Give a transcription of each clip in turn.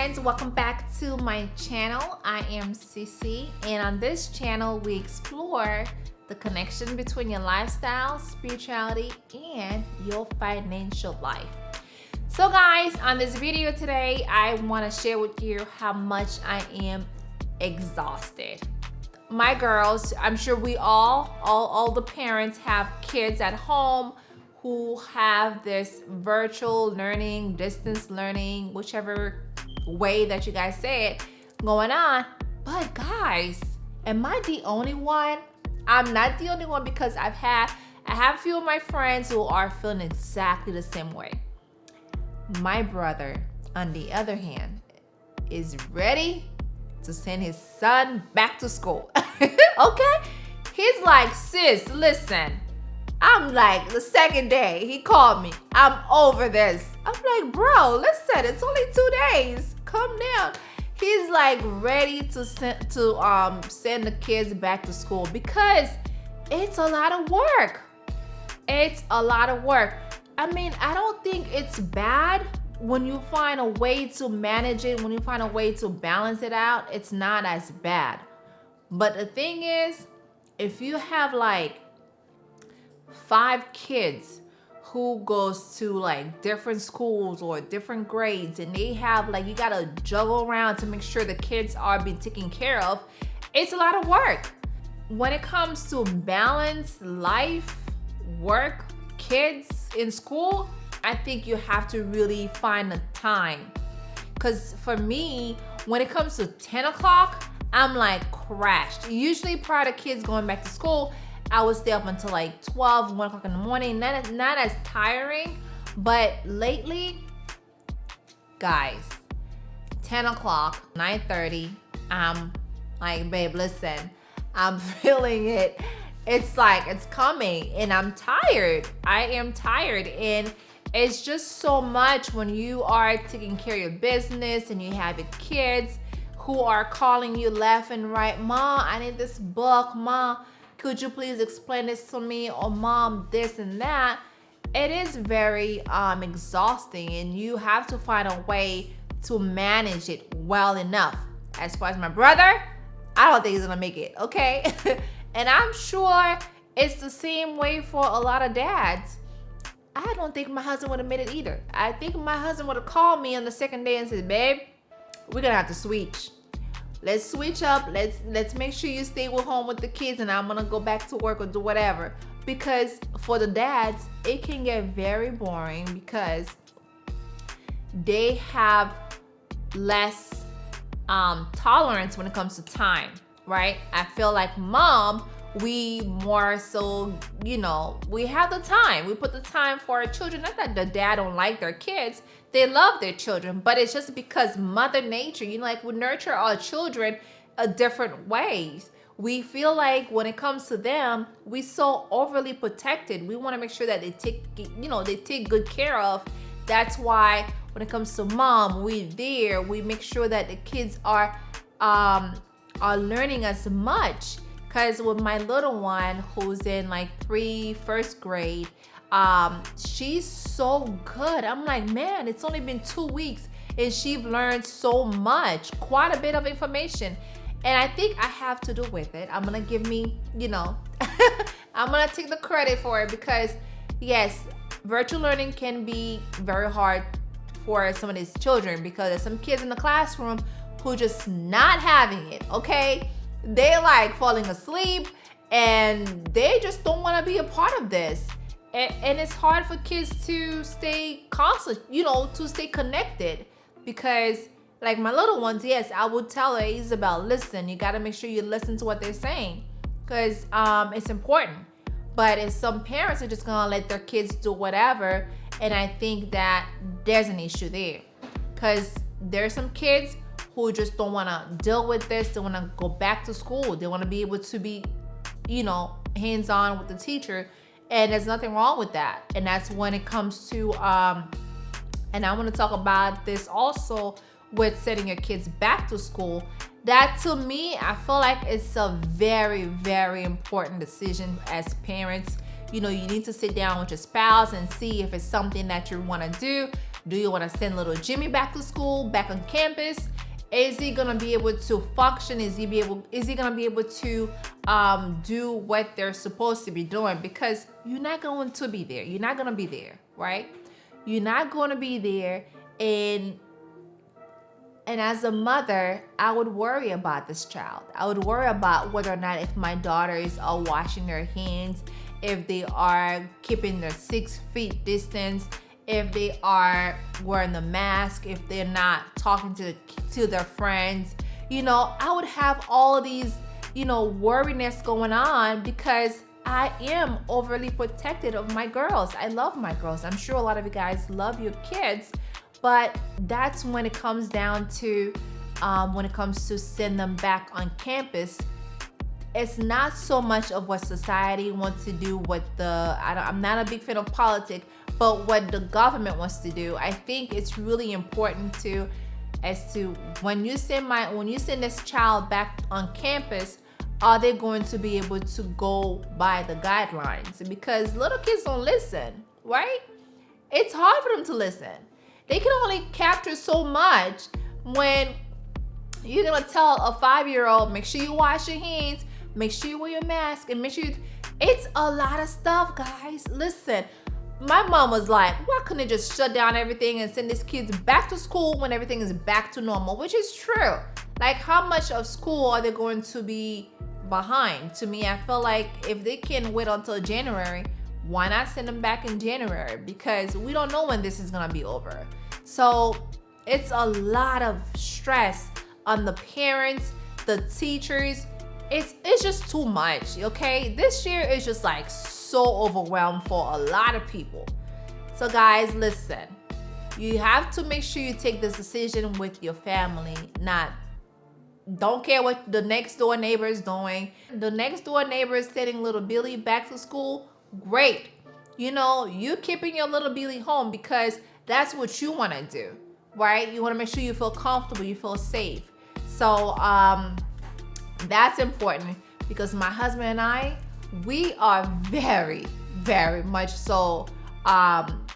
friends, welcome back to my channel. I am Cece, and on this channel we explore the connection between your lifestyle, spirituality, and your financial life. So guys, on this video today, I want to share with you how much I am exhausted. My girls, I'm sure we all the parents have kids at home who have this virtual learning, distance learning, whichever way that you guys say it, going on. But guys, am I the only one? I'm not the only one, because I have a few of my friends who are feeling exactly the same way. My brother, on the other hand, is ready to send his son back to school. Okay? He's like, sis, listen. I'm like, the second day he called me, I'm over this. I'm like, bro, listen, it's only 2 days. Calm down. He's like ready to send the kids back to school because it's a lot of work. It's a lot of work. I mean, I don't think it's bad when you find a way to manage it, when you find a way to balance it out, it's not as bad. But the thing is, if you have like 5 kids who goes to like different schools or different grades, and they have like, you gotta juggle around to make sure the kids are being taken care of, it's a lot of work. When it comes to balance life, work, kids in school, I think you have to really find the time. Because for me, when it comes to 10 o'clock, I'm like crashed. Usually prior to kids going back to school, I would stay up until like 12, 1 o'clock in the morning. Not as tiring, but lately, guys, 10 o'clock, 9:30, I'm like, babe, listen, I'm feeling it. It's like, it's coming, and I'm tired. I am tired, and it's just so much when you are taking care of your business and you have your kids who are calling you left and right. Mom, I need this book. Mom, could you please explain this to me? Or mom, this and that. It is very exhausting, and you have to find a way to manage it well enough. As far as my brother, I don't think he's gonna make it, okay? And I'm sure it's the same way for a lot of dads. I don't think my husband would have made it either. I think my husband would have called me on the second day and said, babe, we're gonna have to switch. Let's switch up. Let's make sure you stay with home with the kids, and I'm gonna go back to work or do whatever. Because for the dads, it can get very boring because they have less tolerance when it comes to time, right? I feel like mom, we more so, we have the time. We put the time for our children. Not that the dad don't like their kids. They love their children, but it's just because Mother Nature, we nurture our children different ways. We feel like when it comes to them, we so overly protected. We want to make sure that they take good care of. That's why when it comes to mom, we make sure that the kids are learning as much. Because with my little one, who's in like first grade, she's so good. I'm like, man, it's only been 2 weeks and she's learned so much, quite a bit of information. And I think I have to do with it. I'm gonna give me, I'm gonna take the credit for it, because yes, virtual learning can be very hard for some of these children, because there's some kids in the classroom who just not having it, okay? They like falling asleep and they just don't want to be a part of this. And it's hard for kids to stay constant, to stay connected, because like my little ones, yes, I would tell her, Isabel, listen, you got to make sure you listen to what they're saying, because it's important. But if some parents are just going to let their kids do whatever, and I think that there's an issue there, because there's some kids who just don't want to deal with this. They want to go back to school. They want to be able to be, hands-on with the teacher. And there's nothing wrong with that. And that's when it comes to, and I want to talk about this also with sending your kids back to school. That, to me, I feel like it's a very, very important decision as parents. You need to sit down with your spouse and see if it's something that you want to do. Do you want to send little Jimmy back to school, back on campus? Is he gonna be able to function? Is he gonna be able to do what they're supposed to be doing? Because you're not going to be there. You're not gonna be there, right? You're not gonna be there, and as a mother, I would worry about this child. I would worry about whether or not if my daughters are washing their hands, if they are keeping their 6 feet distance, if they are wearing the mask, if they're not talking to their friends. I would have all of these, worriness going on because I am overly protected of my girls. I love my girls. I'm sure a lot of you guys love your kids, but that's when it comes down to, when it comes to send them back on campus. It's not so much of what society wants to do, I'm not a big fan of politics, but what the government wants to do. I think it's really important as to when you send this child back on campus, are they going to be able to go by the guidelines? Because little kids don't listen, right? It's hard for them to listen. They can only capture so much when you're gonna tell a 5-year-old, make sure you wash your hands, make sure you wear your mask, and make sure it's a lot of stuff, guys. Listen, my mom was like, why couldn't they just shut down everything and send these kids back to school when everything is back to normal? Which is true. Like, how much of school are they going to be behind? To me, I feel like if they can wait until January, why not send them back in January? Because we don't know when this is gonna be over. So it's a lot of stress on the parents, the teachers. It's just too much, okay? This year is just like so overwhelmed for a lot of people. So guys, listen, you have to make sure you take this decision with your family, don't care what the next door neighbor is doing. The next door neighbor is sending little Billy back to school. Great. You keeping your little Billy home because that's what you want to do, right? You want to make sure you feel comfortable, you feel safe. So that's important because my husband and I, we are very, very much so, on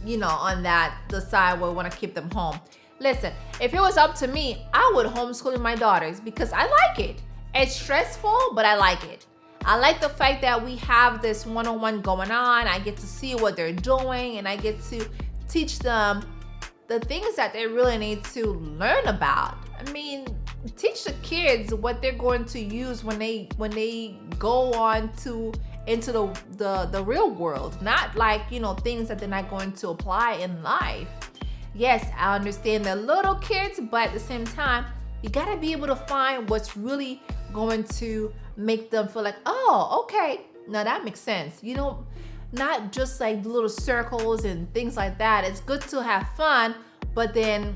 the side where we want to keep them home. Listen, if it was up to me, I would homeschool my daughters because I like it. It's stressful, but I like it. I like the fact that we have this one-on-one going on. I get to see what they're doing, and I get to teach them the things that they really need to learn about. I mean, teach the kids what they're going to use when they go on into the real world, not like things that they're not going to apply in life. Yes, I understand they're little kids, but at the same time, you gotta be able to find what's really going to make them feel like, oh, okay, now that makes sense. Not just like the little circles and things like that. It's good to have fun, but then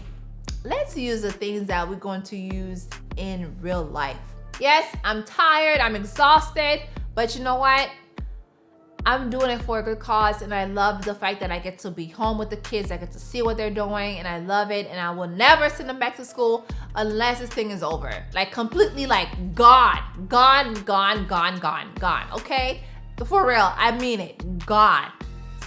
let's use the things that we're going to use in real life. Yes, I'm tired, I'm exhausted, but you know what? I'm doing it for a good cause, and I love the fact that I get to be home with the kids. I get to see what they're doing, and I love it, and I will never send them back to school unless this thing is over. Like, completely, like, gone, okay? For real, I mean it, gone.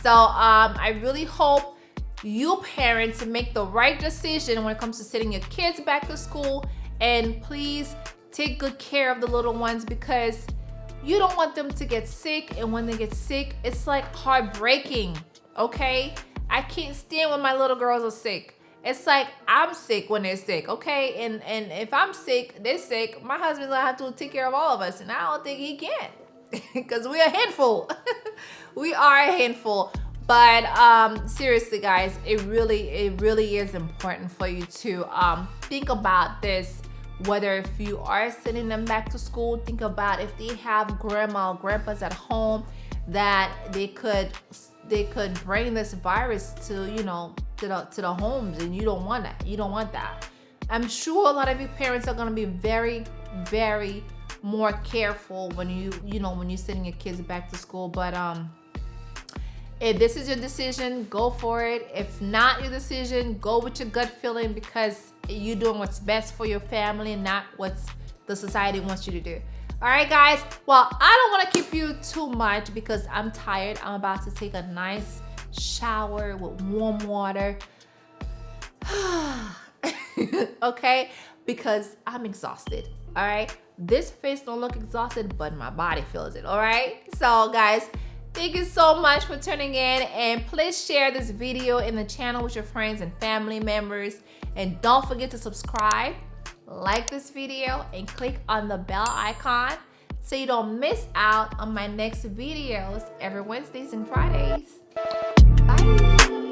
So, I really hope you parents make the right decision when it comes to sending your kids back to school, and please take good care of the little ones because you don't want them to get sick, and when they get sick, it's like heartbreaking, okay? I can't stand when my little girls are sick. It's like I'm sick when they're sick, okay? And if I'm sick, they're sick, my husband's gonna have to take care of all of us, and I don't think he can because we're a handful. We are a handful. But seriously, guys, it really is important for you to think about this. Whether if you are sending them back to school, think about if they have grandma or grandpas at home that they could bring this virus to the homes, and you don't want that. You don't want that. I'm sure a lot of you parents are gonna be very, very more careful when when you're sending your kids back to school. But if this is your decision, go for it. If not your decision, go with your gut feeling because you're doing what's best for your family and not what the society wants you to do. All right, guys. Well, I don't want to keep you too much because I'm tired. I'm about to take a nice shower with warm water. Okay, because I'm exhausted. All right, this face don't look exhausted, but my body feels it. All right, so guys, thank you so much for tuning in, and please share this video in the channel with your friends and family members, and don't forget to subscribe, like this video, and click on the bell icon so you don't miss out on my next videos every Wednesdays and Fridays. Bye.